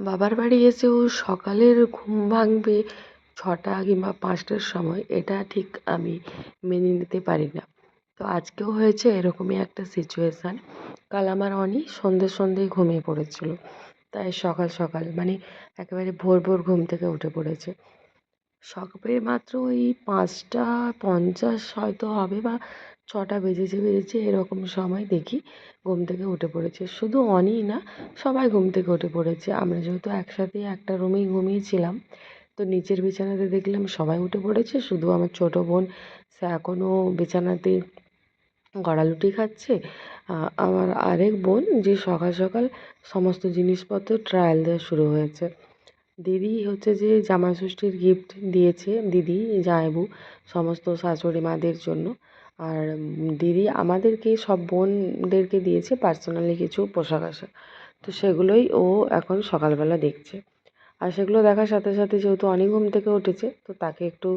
বাবার বাড়ি এসেও সকালের ঘুম ভাঙবে ৬টা কিংবা ৫টার সময়, এটা ঠিক আমি মেনে নিতে পারি না। তো আজকেও হয়েছে এরকমই একটা সিচুয়েশান। কাল আমার অনি সন্ধ্যেই ঘুমিয়ে পড়েছিল। তাই সকাল সকাল মানে একেবারে ভোর ভোর ঘুম থেকে উঠে পড়েছে। সবে মাত্র ওই ৫টা ৫০ হয়তো হবে বা ৬টা বেজেছে এরকম সময় দেখি ঘুম থেকে উঠে পড়েছে। শুধু অনিই না, সবাই ঘুম থেকে উঠে পড়েছে। আমরা যেহেতু একসাথেই একটা রুমেই ঘুমিয়েছিলাম, তো নিচের বিছানাতে দেখলাম সবাই উঠে পড়েছে। শুধু আমার ছোট বোন, সে এখনও বিছানাতেই গড়ালুটি খাচ্ছে। আমার আরেক বোন যে সকাল সকাল সমস্ত জিনিসপত্র ট্রায়াল দেওয়া শুরু হয়েছে। দিদি হচ্ছে যে জামাই ষষ্ঠীর গিফট দিয়েছে, দিদি জামাইবু সমস্ত শাশুড়ি মাদের জন্য। আর দিদি আমাদেরকে সব বোনদেরকে দিয়েছে পার্সোনালি কিছু পোশাক আশাক। তো সেগুলোই ও এখন সকালবেলা দেখছে। আর সেগুলো দেখার সাথে সাথে যেহেতু অনি ঘুম থেকে উঠেছে, তো তাকে একটু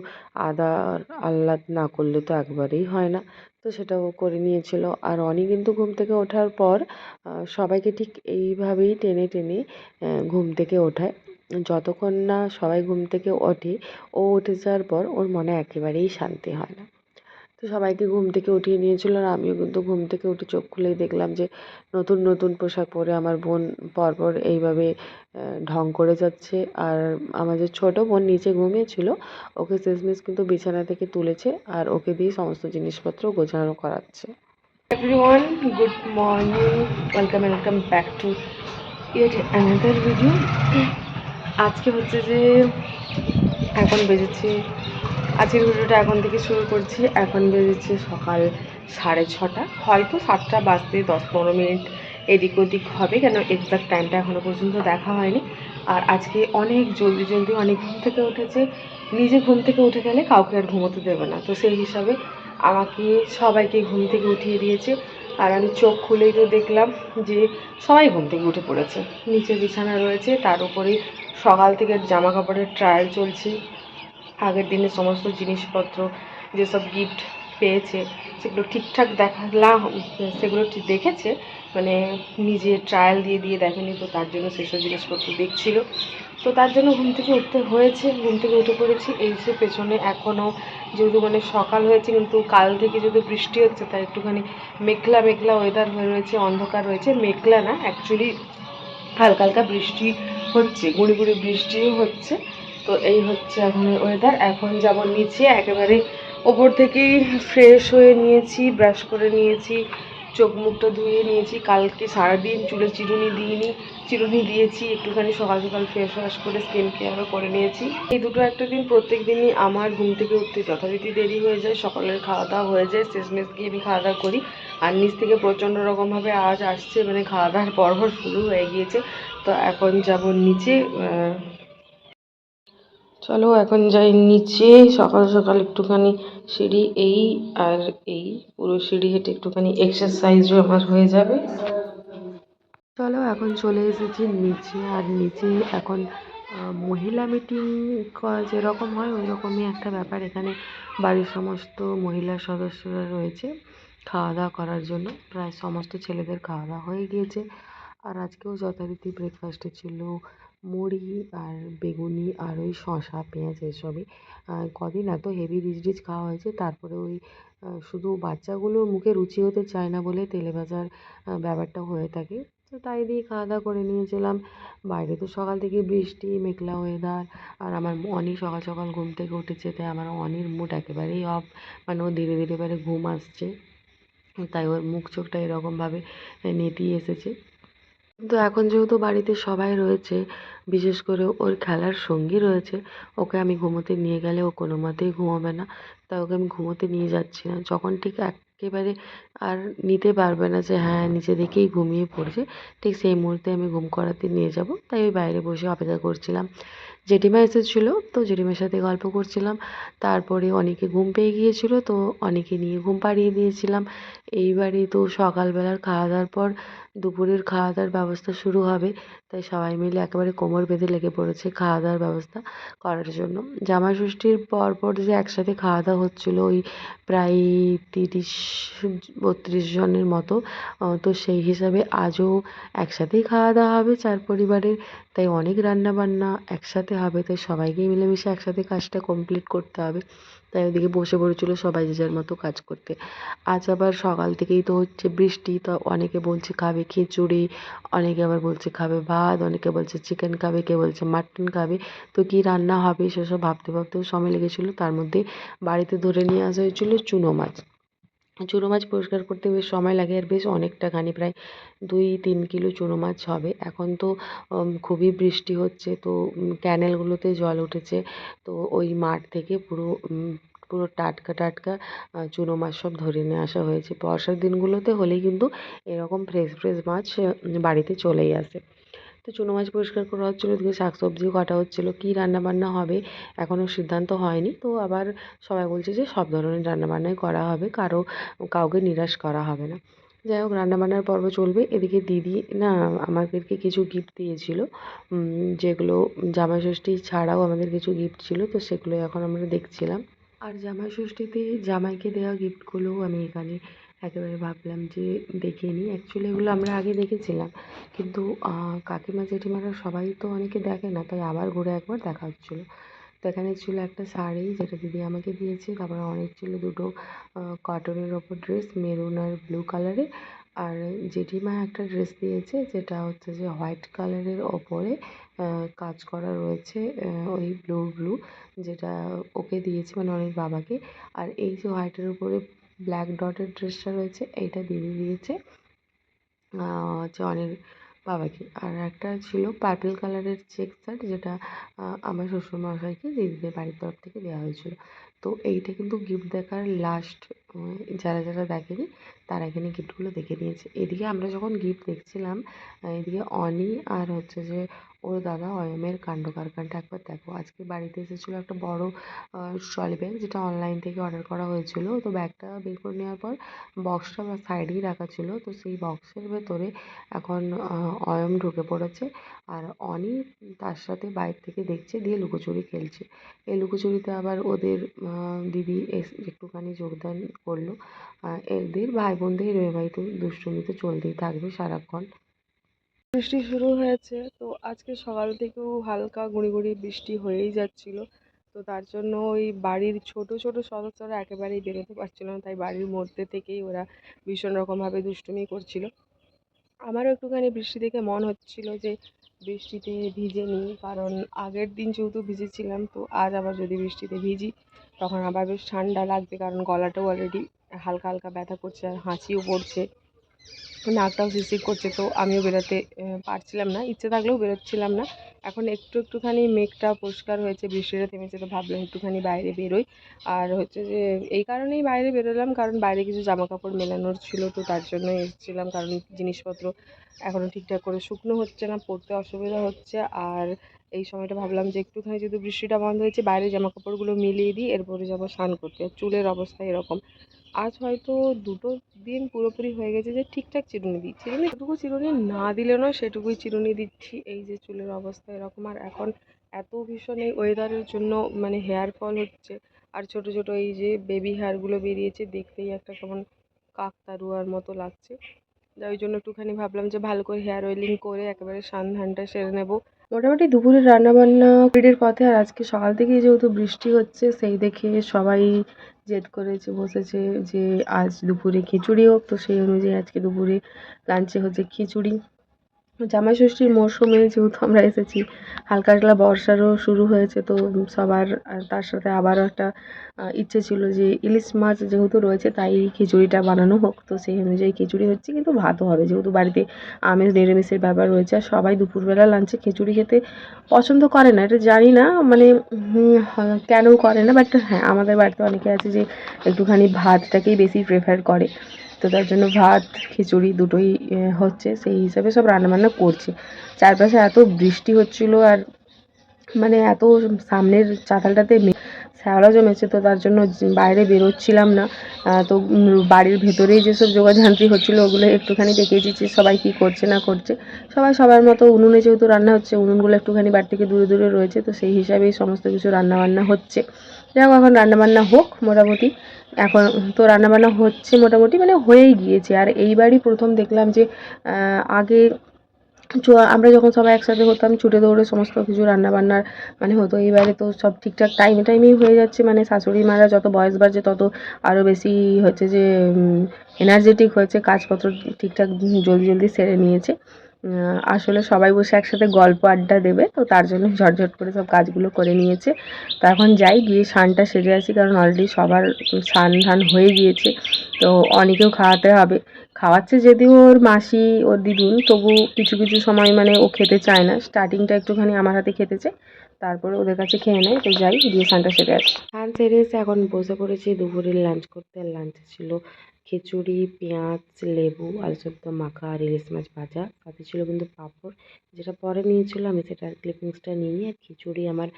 আদর আহ্লাদ না করলে তো একবারেই হয় না। তো সেটা ও করে নিয়েছিল। আর অনি কিন্তু ঘুম থেকে ওঠার পর সবাইকে ঠিক এইভাবেই টেনে টেনে ঘুম থেকে ওঠায়। যতক্ষণ না সবাই ঘুম থেকে ওঠে, ও উঠে যাওয়ার পর ওর মনে একেবারেই শান্তি হয় না। তো সবাইকে ঘুম থেকে উঠিয়ে নিয়েছিল, আর আমিও কিন্তু ঘুম থেকে উঠে চোখ খুলেই দেখলাম যে নতুন নতুন পোশাক পরে আমার বোন পরপর এইভাবে ঢং করে যাচ্ছে। আর আমার যে ছোটো বোন নিচে ঘুমিয়েছিল, ওকে শেষমেশ কিন্তু বিছানা থেকে তুলেছে আর ওকে দিয়ে সমস্ত জিনিসপত্র গোছানো করাচ্ছে। Everyone, good morning, welcome back to yet another video. আজকে হচ্ছে যে এখন বেজেছে, আজকের ভিডিওটা এখন থেকে শুরু করছি। এখন বেজেছে সকাল 6:30, হয়তো 7টা বাজতে 10-15 মিনিট এদিক ওদিক হবে, কেন এক্সাক্ট টাইমটা এখনও পর্যন্ত দেখা হয়নি। আর আজকে অনেক জলদি অনেক ঘুম থেকে উঠেছে। নিজে ঘুম থেকে উঠে গেলে কাউকে আর ঘুমোতে দেবে না, তো সেই হিসাবে আমাকে সবাইকে ঘুম থেকে উঠিয়ে দিয়েছে। আর আমি চোখ খুলেই তো দেখলাম যে সবাই ঘুম থেকে উঠে পড়েছে। নিচে বিছানা রয়েছে, তার উপরেই সকাল থেকে জামা কাপড়ের ট্রায়াল চলছে। আগের দিনের সমস্ত জিনিসপত্র যেসব গিফট পেয়েছে সেগুলো ঠিকঠাক দেখালাম, সেগুলো ঠিক দেখেছে, মানে নিজে ট্রায়াল দিয়ে দেখেনি, তো তার জন্য সেসব জিনিসপত্র দেখছিল। তো তার জন্য ঘুম থেকে উঠতে হয়েছে, ঘুম থেকে উঠে পড়েছি। এই যে পেছনে এখনও যেহেতু মানে সকাল হয়েছে, কিন্তু কাল থেকে যেহেতু বৃষ্টি হচ্ছে, তাই একটুখানি মেঘলা মেঘলা ওয়েদার হয়ে রয়েছে, অন্ধকার রয়েছে। মেঘলা না, অ্যাকচুয়ালি হালকা হালকা বৃষ্টি হচ্ছে, গুঁড়ি গুঁড়ি বৃষ্টিও হচ্ছে। তো এই হচ্ছে এখন ওয়েদার। এখন যাব নিচে, একেবারে ওপর থেকেই ফ্রেশ হয়ে নিয়েছি, ব্রাশ করে নিয়েছি, চোখ মুখটা ধুয়ে নিয়েছি। কালকে সারাদিন চুলে চিরুনি দিয়েছি, একটুখানি সকাল সকাল ফেস ওয়াশ করে স্কিন কেয়ারও করে নিয়েছি। এই দুটো একটা দিন প্রত্যেক দিনই আমার ঘুম থেকে উঠতে যথারীতি দেরি হয়ে যায়, সকালের খাওয়া দাওয়া হয়ে যায়, শেষমেশ গিয়ে আমি খাওয়া দাওয়া করি। আর নিচ থেকে প্রচণ্ড রকমভাবে আওয়াজ আসছে, মানে খাওয়া দাওয়ার পর্ব শুরু হয়ে গিয়েছে। তো এখন যাব নিচে, চলো এখন যাই নিচে। সকাল সকাল একটুখানি সিঁড়ি এই আর এই পুরো সিঁড়ি হেঁটে একটুখানি এক্সারসাইজও আমার হয়ে যাবে। চলো এখন চলে এসেছি নিচে। আর নিচে এখন মহিলা মিটিং যেরকম হয় ওই রকমই একটা ব্যাপার। এখানে বাড়ির সমস্ত মহিলা সদস্যরা রয়েছে খাওয়া দাওয়া করার জন্য। প্রায় সমস্ত ছেলেদের খাওয়া দাওয়া হয়ে গিয়েছে। আর আজকেও যথারীতি ব্রেকফাস্টে ছিল মুড়ি আর বেগুনি আর ওই শসা পেঁয়াজ এসবই। কদিন এত হেভি রিচ খাওয়া হয়েছে, তারপরে ওই শুধু বাচ্চাগুলোর মুখে রুচি হতে চায় না বলে তেলে ভাজার ব্যাপারটা হয়ে থাকে। তো তাই দিয়ে খাওয়া দাওয়া করে নিয়েছিলাম। বাইরে তো সকাল থেকে বৃষ্টি, মেঘলা ওয়েদার। আর আমার অনি সকাল সকাল ঘুম থেকে উঠেছে, তাই আমার অনির মুড একেবারেই অফ, মানে ও ধীরে ধীরে এবারে ঘুম আসছে, তাই ওর মুখ চোখটা এরকমভাবে নেতিয়ে এসেছে। কিন্তু এখন যেহেতু বাড়িতে সবাই রয়েছে, বিশেষ করে ওর খেলার সঙ্গী রয়েছে, ওকে আমি ঘুমোতে নিয়ে গেলে ও কোনো মতেই ঘুমোবে না। তাই ওকে আমি ঘুমোতে নিয়ে যাচ্ছি না। যখন ঠিক একেবারে আর নিতে পারবে না যে হ্যাঁ নিচে দেখেই ঘুমিয়ে পড়ছে, ঠিক সেই মুহূর্তে আমি ঘুম করাতে নিয়ে যাব। তাই ওই বাইরে বসে অপেক্ষা করছিলাম। জেঠিমা এসেছিলো, তো জেঠিমার সাথে গল্প করছিলাম। তারপরে অনেকে ঘুম পেয়ে গিয়েছিলো, তো অনেকে নিয়ে ঘুম পাড়িয়ে দিয়েছিলাম। এইবারে তো সকালবেলার খাওয়া দাওয়ার পর দুপুরের খাওয়া দাওয়ার ব্যবস্থা শুরু হবে। তাই সবাই মিলে একেবারে কোমর বেঁধে লেগে পড়েছে খাওয়া দাওয়ার ব্যবস্থা করার জন্য। জামাই ষষ্ঠীর পর যে একসাথে খাওয়া দাওয়া হচ্ছিলো ওই প্রায় 30-32 জনের মতো, তো সেই হিসাবে আজও একসাথেই খাওয়া দাওয়া হবে 4 পরিবারের। তাই অনেক রান্নাবান্না একসাথে হবে, তাই সবাইকে মিলেমিশে একসাথে কাজটা কমপ্লিট করতে হবে। তাই ওদিকে বসে পড়েছিল সবাই যে যার মতো কাজ করতে। আজ আবার সকাল থেকেই তো হচ্ছে বৃষ্টি, তো অনেকে বলছে খাবে খিচুড়ি, অনেকে আবার বলছে খাবে ভাত, অনেকে বলছে চিকেন খাবে, কেউ বলছে মাটন খাবে। তো কী রান্না হবে সেসব ভাবতে ভাবতেও সময় লেগেছিলো। তার মধ্যে বাড়িতে ধরে নিয়ে আসা হয়েছিল চুনো মাছ। চুনো মাছ পরিষ্কার করতে বেশ সময় লাগে, আর বেশ অনেকটাখানি, প্রায় 2-3 কিলো চুনো মাছ হবে। এখন তো খুবই বৃষ্টি হচ্ছে, তো ক্যানেলগুলোতে জল উঠেছে। তো ওই মাঠ থেকে পুরো টাটকা টাটকা চুনো মাছ সব ধরে নিয়ে আসা হয়েছে। বর্ষার দিনগুলোতে হলেই কিন্তু এরকম ফ্রেশ ফ্রেশ মাছ বাড়িতে চলেই আসে। তো চুনো মাছ পরিষ্কার করা হচ্ছিলো, ওদিকে শাকসবজিও কাটা হচ্ছিলো। কী রান্নাবান্না হবে এখনও সিদ্ধান্ত হয়নি। তো আবার সবাই বলছে যে সব ধরনের রান্নাবান্নাই করা হবে, কাউকে নিরাশ করা হবে না। যাই হোক, রান্নাবান্নার পর্ব চলবে। এদিকে দিদি না আমাদেরকে কিছু গিফট দিয়েছিল, যেগুলো জামাই ষষ্ঠী ছাড়াও আমাদের কিছু গিফট ছিল, তো সেগুলোই এখন আমরা দেখছিলাম। আর জামাই ষষ্ঠীতে জামাইকে দেওয়া গিফটগুলোও আমি এখানে একেবারে ভাবলাম যে দেখে নিই। অ্যাকচুয়ালি এগুলো আমরা আগে দেখেছিলাম, কিন্তু কাকিমা জেঠিমারা সবাই তো অনেকে দেখে না, তাই আবার ঘুরে একবার দেখা হচ্ছিলো। তো এখানে ছিল একটা শাড়ি যেটা দিদি আমাকে দিয়েছে, তারপরে অনেক ছিল দুটো কটনের ওপর ড্রেস, মেরুন আর ব্লু কালারের। আর জেঠিমা একটা ড্রেস দিয়েছে যেটা হচ্ছে যে হোয়াইট কালারের ওপরে কাজ করা রয়েছে, ওই ব্লু ব্লু, যেটা ওকে দিয়েছে মানে অনেক বাবাকে। আর এই যে হোয়াইটের উপরে ব্ল্যাক ডটের ড্রেসটা রয়েছে, এইটা দিদি দিয়েছে হচ্ছে অনির বাবাকে। আর একটা ছিল পার্পল কালারের চেক শার্ট, যেটা আমার শ্বশুরমশাইকে দিদিদের বাড়ির তরফ থেকে দেওয়া হয়েছিল। তো এইটা কিন্তু গিফট দেখার লাস্ট, যারা যারা দেখেনি তারা এখানে গিফটগুলো দেখে নিয়েছে। এদিকে আমরা যখন গিফট দেখছিলাম, এদিকে অনি আর হচ্ছে যে ওর দাদা অয়মের কাণ্ড কারখানাটা একবার দেখো। আজকে বাড়িতে এসেছিলো একটা বড় ট্রলি ব্যাগ, যেটা অনলাইন থেকে অর্ডার করা হয়েছিল। তো ব্যাগটা বের করে নেওয়ার পর বক্সটা সাইডেই রাখা ছিল, তো সেই বক্সের ভেতরে এখন অয়ম ঢুকে পড়েছে, আর অনি তার সাথে বাইরে থেকে দেখছে, দিয়ে লুকোচুরি খেলছে। এই লুকোচুরিতে আবার ওদের দিদি একটুখানি যোগদান করলো। এদের ভাই বোনদের এভাবেই তো দুষ্টুমি তো চলতেই থাকবে সারাক্ষণ। বৃষ্টি শুরু হয়েছে, তো আজকে সকাল থেকেও হালকা গুঁড়ি গুঁড়ি বৃষ্টি হয়েই যাচ্ছিল। তো তার জন্য ওই বাড়ির ছোট ছোট সদস্যরা একেবারেই বেরোতে পারছিল না, তাই বাড়ির মধ্যে থেকেই ওরা ভীষণ রকমভাবে দুষ্টুমি করছিল। আমারও একটুখানি বৃষ্টি দেখে মন হচ্ছিল যে বৃষ্টিতে ভিজে নিই, কারণ আগের দিন যেহেতু ভিজেছিলাম, তো আজ আবার যদি বৃষ্টিতে ভিজি তখন আবার বেশ ঠান্ডা লাগবে, কারণ গলাটাও অলরেডি হালকা হালকা ব্যথা করছে আর হাঁচিও পড়ছে, নাকটাও শিরশির করছে। তো আমিও বেরোতে পারছিলাম না, ইচ্ছে থাকলেও বেরোচ্ছিলাম না। এখন একটুখানি মেঘটা পরিষ্কার হয়েছে, বৃষ্টিটা থেমেছে, তো ভাবলাম একটুখানি বাইরে বেরোই। আর হচ্ছে যে এই কারণেই বাইরে বেরোলাম, কারণ বাইরে কিছু জামা কাপড় মেলানোর ছিল, তো তার জন্যই এসেছিলাম। কারণ জিনিসপত্র এখনও ঠিকঠাক করে শুকনো হচ্ছে না, পরতে অসুবিধা হচ্ছে। আর এই সময়টা ভাবলাম যে একটুখানি যেহেতু বৃষ্টিটা বন্ধ হয়েছে, বাইরে জামা কাপড়গুলো মিলিয়ে দিই, এরপরে যাবো স্নান করতে। চুলের অবস্থা এরকম, আজ হয়তো 2 দিন পুরোপুরি হয়ে গেছে যে ঠিকঠাক চিরুনি দিচ্ছি, যেটুকু চিরুনি না দিলে নয় সেটুকুই চিরুনি দিচ্ছি। এই যে চুলের অবস্থা এরকম, আর এখন এত ভীষণ এই ওয়েদারের জন্য মানে হেয়ার ফল হচ্ছে, আর ছোট ছোট এই যে বেবি হেয়ারগুলো বেরিয়েছে, দেখতেই একটা কেমন কাকতাড়ুয়ার মতো লাগছে। ওই জন্য একটুখানি ভাবলাম যে ভালো করে হেয়ার অয়েলিং করে একেবারে স্নান ধানটা সেরে নেবো। মোটামুটি দুপুরের রান্নাবান্না কমপ্লিটের পথে, আর আজকে সকাল থেকেই যেহেতু বৃষ্টি হচ্ছে, সেই দেখে সবাই জেদ করেছে বসেছে যে আজ দুপুরে খিচুড়ি হোক। তো সেই অনুযায়ী আজকে দুপুরে লাঞ্চে হচ্ছে খিচুড়ি। জামাই ষষ্ঠীর মরশুমে যেহেতু আমরা এসেছি, হালকা হালকা বর্ষারও শুরু হয়েছে, তো সবার তার সাথে আবারও একটা ইচ্ছে ছিল যে ইলিশ মাছ যেহেতু রয়েছে, তাই খিচুড়িটা বানানো হোক। তো সেই অনুযায়ী খিচুড়ি হচ্ছে, কিন্তু ভাতও হবে, যেহেতু বাড়িতে আমিষ নিরামিষের ব্যাপার রয়েছে। আর সবাই দুপুরবেলা লাঞ্চে খিচুড়ি খেতে পছন্দ করে না, এটা জানি না মানে কেন করে না, বাট হ্যাঁ আমাদের বাড়িতে অনেকে আছে যে একটুখানি ভাতটাকেই বেশি প্রেফার করে। তো তার জন্য ভাত খিচুড়ি দুটোই হচ্ছে, সেই হিসাবে সব রান্নাবান্না করছে। চারপাশে এত বৃষ্টি হচ্ছিলো, আর মানে এত সামনের চাতালটাতে শ্যাওলা জমেছে, তো তার জন্য বাইরে বেরোচ্ছিলাম না। তো বাড়ির ভেতরেই যেসব যোগাযন্ত্রী হচ্ছিলো ওগুলো একটুখানি দেখিয়ে দিচ্ছি সবাই কী করছে না করছে। সবাই সবার মতো উনুনে যেহেতু রান্না হচ্ছে, উনুনগুলো একটুখানি বাড়ি থেকে দূরে দূরে রয়েছে, তো সেই হিসাবেই সমস্ত কিছু রান্নাবান্না হচ্ছে। যাই হোক, এখন রান্নাবান্না হোক মোটামুটি। এখন তো রান্নাবান্না হচ্ছে মোটামুটি, মানে হয়েই গিয়েছে। আর এইবারই প্রথম দেখলাম যে আগে আমরা যখন সবাই একসাথে হতাম ছুটে দৌড়ে সমস্ত কিছু রান্নাবান্নার মানে হতো। এইবারে তো সব ঠিকঠাক টাইমেই হয়ে যাচ্ছে, মানে শাশুড়ি মারা যত বয়স বাড়ছে তত আরও বেশি হচ্ছে যে এনার্জেটিক হয়েছে, কাজপত্র ঠিকঠাক জলদি জলদি সেরে নিয়েছে। আসলে সবাই বসে একসাথে গল্প আড্ডা দেবে, তো তার জন্য ঝটঝট করে সব কাজগুলো করে নিয়েছে। তো এখন যাই গিয়ে স্নানটা সেরে আসি, কারণ অলরেডি সবার স্নান ধান হয়ে গিয়েছে। তো অনেকেও খাওয়াতে হবে, খাওয়াচ্ছে যদিও ওর মাসি ওর দিদুন, তবু কিছু কিছু সময় মানে ও খেতে চায় না, স্টার্টিংটা একটুখানি আমার হাতে খেতে চায়, তারপরে ওদের কাছে খেয়ে নেয়। তো যাই গিয়ে স্নানটা সেরে আসি। স্নান সেরে এসে এখন বসে পড়েছি দুপুরের লাঞ্চ করতে। লাঞ্চে ছিল খিচুড়ি, পেঁয়াজ, লেবু, আলু সেদ্ধ মাখা আর ইলিশ মাছ ভাজা, সাথে ছিল কিন্তু পাঁপড়, যেটা পরে নিয়েছিল আমি সেটার ক্লিপিংসটা নিয়ে নিই। আর খিচুড়ি আমার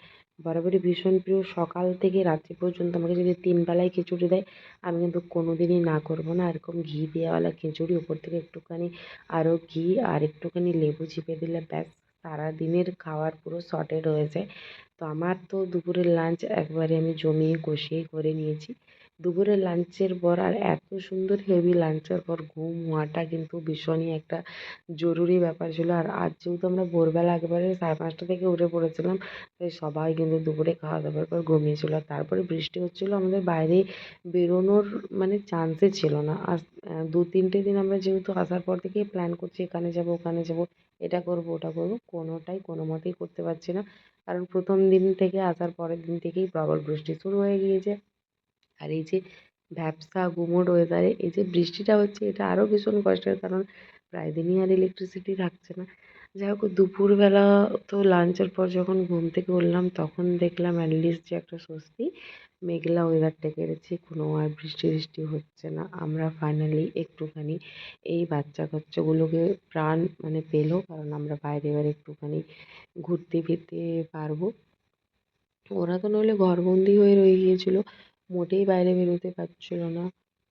বরাবরই ভীষণ প্রিয়, সকাল থেকে রাত্রি পর্যন্ত আমাকে যদি 3 বেলায় খিচুড়ি দেয় আমি কিন্তু কোনো দিনই না করবো না। এরকম ঘি দেওয়ালা খিচুড়ি, উপর থেকে একটুখানি আরও ঘি আর একটুখানি লেবু চিপে দিলে ব্যাস সারাদিনের খাওয়ার পুরো সর্টেড হয়ে যায়। তো আমার তো দুপুরের লাঞ্চ একবারে আমি জমিয়ে কষিয়ে করে নিয়েছি। দুপুরের লাঞ্চের পর আর এত সুন্দর হেভি লাঞ্চের পর ঘুম হওয়াটা কিন্তু ভীষণই একটা জরুরি ব্যাপার ছিল। আর আজ যেহেতু আমরা ভোরবেলা একেবারে 5:30 থেকে উঠে পড়েছিলাম, তাই সবাই কিন্তু দুপুরে খাওয়া দাওয়ার পর ঘুমিয়েছিল। আর তারপরে বৃষ্টি হচ্ছিল, আমাদের বাইরে বেরোনোর মানে চান্সই ছিল না। আর 2-3টে দিন আমরা যেহেতু আসার পর থেকেই প্ল্যান করছি, এখানে যাবো ওখানে যাবো, এটা করবো ওটা করবো, কোনোটাই কোনো মতেই করতে পারছি না। কারণ প্রথম দিন থেকে আসার পরের দিন থেকেই প্রবল বৃষ্টি শুরু হয়ে গিয়েছে। আর এই যে ভ্যাপসা গুমোট ওয়েদারে এই যে বৃষ্টিটা হচ্ছে, এটা আরও ভীষণ কষ্টের, কারণ প্রায় দিনই আর ইলেকট্রিসিটি থাকছে না। যাই হোক, দুপুরবেলা তো লাঞ্চের পর যখন ঘুম থেকে উঠলাম তখন দেখলাম অ্যাটলিস্ট যে একটা স্বস্তি, মেঘলা ওয়েদারটা কেড়েছে, কোনো আর বৃষ্টি টিষ্টি হচ্ছে না। আমরা ফাইনালি একটুখানি এই বাচ্চা কাচ্চাগুলোকে প্রাণ মানে পেলো, কারণ আমরা বাইরে এবার একটুখানি ঘুরতে ফিরতে পারবো। ওরা তো নইলে ঘরবন্দি হয়ে রয়ে গিয়েছিল, মোটেই বাইরে বেরোতে পারছিল না।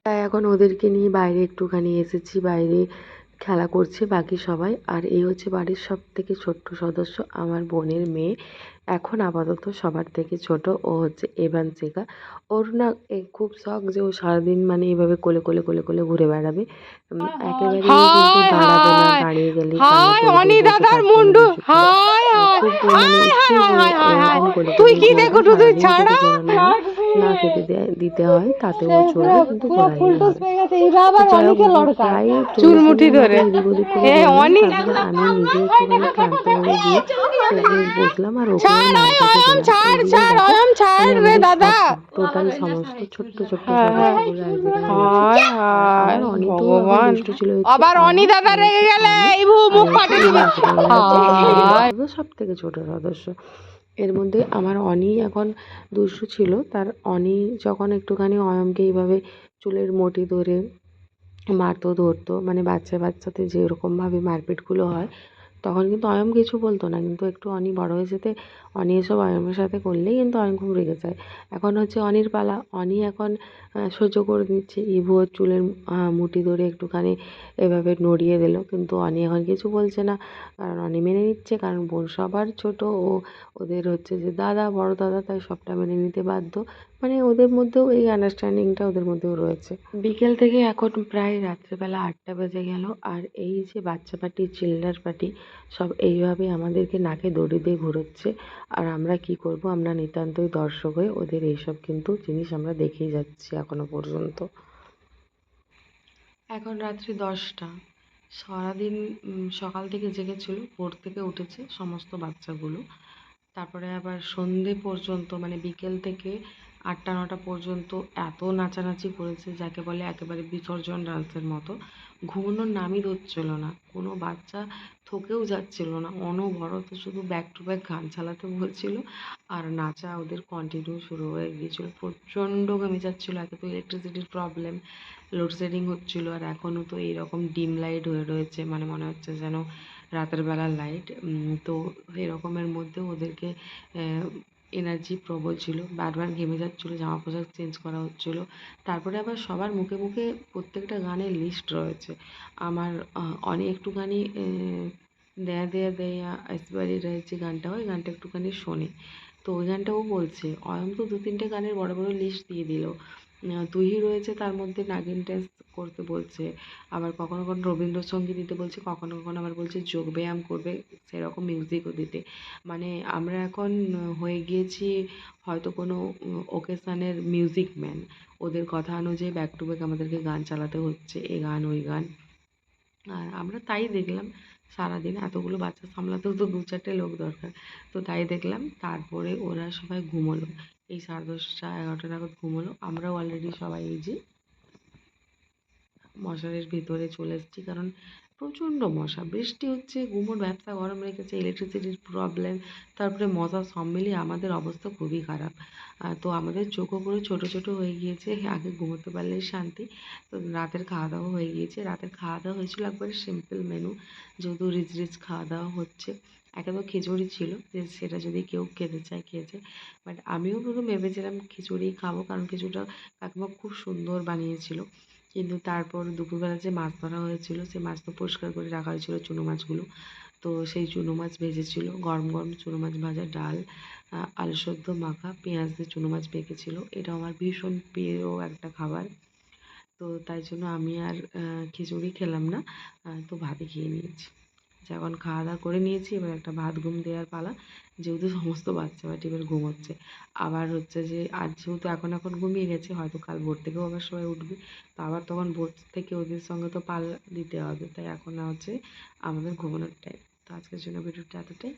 তাই এখন ওদেরকে নিয়ে বাইরে একটুখানি এসেছি, বাইরে খেলা করছে বাকি সবাই। আর এই হচ্ছে বাড়ির সব থেকে ছোট্ট সদস্য, আমার বোনের মেয়ে, এখন আপাতত সবার থেকে ছোট। ও হচ্ছে এভানসিকা। ওর না খুব শখ যে ও সারাদিন মানে এইভাবে কোলে কোলে কোলে কোলে ঘুরে বেড়াবে। একেবারেই কিন্তু হায় দাঁড়াবে না, হায় দাঁড়িয়ে গেলেই কান্না হায় করবে, অনি বসে দাদার থাকবে না মুন্ডু, বেশিক্ষণ। হায় হায় খুব মানে হায় ইচ্ছে হায় যে হায় হায় হায়, এরকম কোলে তুই কোলেই কি ঘুরবে, দেখো তুই সারাদিন যদি ছাড়া ঘোরানো হয়, না খেতে দিতে হয় তাতেও চলবে, কিন্তু পুরো ঘোরালেই ফুলটুস হবে। পেয়ে গেছে, এবার তো আবার যাই হোক, অনিকে লড়কায় প্রায় চুল 40 মুঠি মিনিট মতো ধরে। এদিক ওদিক করে এ ঘুরলাম, অনি তারপরে আমি নিজে একটুখানি ক্লান্ত হয়ে গিয়ে শেষমেশ বসলাম আর ওকেও ছাড়, মায়ের কাছে অয়ম দিলাম। ছাড় এইদিকে ছাড়, দেখো অয়ম আমি ছাড় রে আমাদের সব দাদা। টোটাল সমস্ত ছোট্ট ছোট্ট হায় সদস্যগুলো আজ এখানে রয়েছে। হায় আর আমার হায় অনি তো এখন ভগবান, দুষ্টু ছিল হচ্ছে আবার অনি অয়ন, দাদা এই রেগে হচ্ছে গেলে অনি, এই আর মুখ এই হচ্ছে ফাটিয়ে দিবে। এভানসিকা, এরা হচ্ছে হায় আমাদের সব থেকে ছোট সদস্য। এর মধ্যে আমার অনি এখন দুষ্টু ছিল, তার অনি যখন একটুখানি অয়মকে এইভাবে চুলের মুঠি ধরে মারতো ধরতো, মানে বাচ্চাদের যেরকমভাবে মারপিটগুলো হয়, তখন কিন্তু অয়ম কিছু বলতো না, কিন্তু একটু অনি বড় হয়ে যেতে অনি এসব অয়মের সাথে করলেই কিন্তু অয়ম খুব রেগে যায়। এখন হচ্ছে অনির পালা, অনি এখন সহ্য করে নিচ্ছে। ইভু ওর চুলের মুঠি ধরে একটুখানি এভাবে নড়িয়ে দিল, কিন্তু অনি এখন কিছু বলছে না, কারণ অনি মেনে নিচ্ছে, কারণ বোন সবার ছোট, ও ওদের হচ্ছে যে দাদা, বড় দাদা, তাই সবটা মেনে নিতে বাধ্য। মানে ওদের মধ্যেও এই আন্ডারস্ট্যান্ডিংটা ওদের মধ্যেও রয়েছে। বিকেল থেকে এখন প্রায় রাত্রেবেলা 8টা বেজে গেল, আর এই যে বাচ্চা পার্টি, চিল্ড্রান পার্টি, সব এইভাবে আমাদেরকে নাকে দড়ি দিয়ে ঘুরোচ্ছে। আর আমরা কি করব, আমরা নিতান্তই দর্শক হয়ে ওদের এইসব কিন্তু জিনিস আমরা দেখেই যাচ্ছি এখনো পর্যন্ত। এখন রাত্রি 10টা। সারাদিন সকাল থেকে জেগেছিল, ভোর থেকে উঠেছে সমস্ত বাচ্চাগুলো। তারপরে আবার সন্ধে পর্যন্ত মানে বিকেল থেকে 8টা 9টা পর্যন্ত এত নাচানাচি করেছে, যাকে বলে একেবারে বিসর্জন ডান্সের মতো। ঘুমানোর নামই ধরছিল না, কোনো বাচ্চা থকেও যাচ্ছিল না, অনবরত শুধু ব্যাক টু ব্যাক গান চালাতে বলছিল, আর নাচা ওদের কন্টিনিউ শুরু হয়ে গিয়েছিল। প্রচণ্ড ঘেমে যাচ্ছিলো, একে তো ইলেকট্রিসিটির প্রবলেম, লোডশেডিং হচ্ছিলো, আর এখনও তো এইরকম ডিম লাইট হয়ে রয়েছে, মানে মনে হচ্ছে যেন রাতের বেলার লাইট। তো এরকমের মধ্যেও ওদেরকে এনার্জি প্রবল ছিল, বারবার ঘেমে যাচ্ছিলো, জামা পোশাক চেঞ্জ করা হচ্ছিলো। তারপরে আবার সবার মুখে মুখে প্রত্যেকটা গানের লিস্ট রয়েছে। আমার অনেক একটুখানি দেয়া দেয়া দেয়া এসবারি রয়েছে গানটা, ওই গানটা একটুখানি শোনে, তো ওই গানটা ও বলছে। অয়ম তো 2-3টে গানের বড় বড় লিস্ট দিয়ে দিল, তুহি রয়েছে, তার মধ্যে নাগিন ড্যান্স করতে বলছে, আবার কখনো কখনো রবীন্দ্রসঙ্গীত দিতে বলছে, কখনো কখনো আবার বলছে যোগব্যায়াম করবে, সেরকম মিউজিকও দিতে। মানে আমরা এখন হয়ে গিয়েছি হয়তো কোনো ওকেশানের মিউজিক ম্যান। ওদের কথা অনুযায়ী ব্যাক টু ব্যাক আমাদেরকে গান চালাতে হচ্ছে, এ গান ওই গান। আর আমরা তাই দেখলাম, সারাদিন এতগুলো বাচ্চা সামলাতেও তো 2-4টে লোক দরকার। তো তাই দেখলাম, তারপরে ওরা সবাই ঘুমোলো, এই 10:30 11টা নাগাদ ঘুমোলো। আমরাও অলরেডি সবাই এই যে মশারির ভিতরে চলে এসেছি, কারণ প্রচণ্ড মশা, বৃষ্টি হচ্ছে, গুমোট ব্যবসা গরম রেখেছে, ইলেকট্রিসিটির প্রবলেম, তারপরে মশা, সব মিলিয়ে আমাদের অবস্থা খুবই খারাপ। তো আমাদের চোখও পুরো ছোটো ছোটো হয়ে গিয়েছে, আগে ঘুমোতে পারলেই শান্তি। তো রাতের খাওয়া দাওয়া হয়ে গিয়েছে, রাতের খাওয়া দাওয়া হয়েছিল একবারে সিম্পল মেনু, যেহেতু রিচ রিচ খাওয়া দাওয়া হচ্ছে। একে তো খিচুড়ি ছিল, যে সেটা যদি কেউ খেতে চায় খেয়েছে, বাট আমিও প্রথম ভেবেছিলাম খিচুড়ি খাবো, কারণ খিচুড়িটা কাকিমা খুব সুন্দর বানিয়েছিল। কিন্তু তারপর দুপুরবেলা যে মাছ ধরা হয়েছিল, সেই মাছ তো পরিষ্কার করে রাখা হয়েছিল, চুনো মাছগুলো। তো সেই চুনো মাছ ভেজেছিল, গরম গরম চুনো মাছ ভাজা, ডাল, আলু সেদ্ধ মাখা, পেঁয়াজ দিয়ে চুনো মাছ মেখেছিল। এটা আমার ভীষণ প্রিয় একটা খাবার। তো তাই জন্য আমি আর খিচুড়ি খেলাম না, তো ভাতই খেয়ে নিয়েছি। এখন খাওয়া দাওয়া করে নিয়েছি, এবার একটা ভাত ঘুম দেওয়ার পালা, যেহেতু সমস্ত বাচ্চা বাচ্চা এবার ঘুমোচ্ছে। আবার হচ্ছে যে আজ যেহেতু এখন ঘুমিয়ে গেছে, হয়তো কাল ভোর থেকেও আবার সবাই উঠবে, তো আবার তখন ভোর থেকে ওদের সঙ্গে তো পাল্লা দিতে হবে, তাই এখন হচ্ছে আমাদের ঘুমানোর টাইম। তো আজকের জন্য ভিডিওটা এতটাই।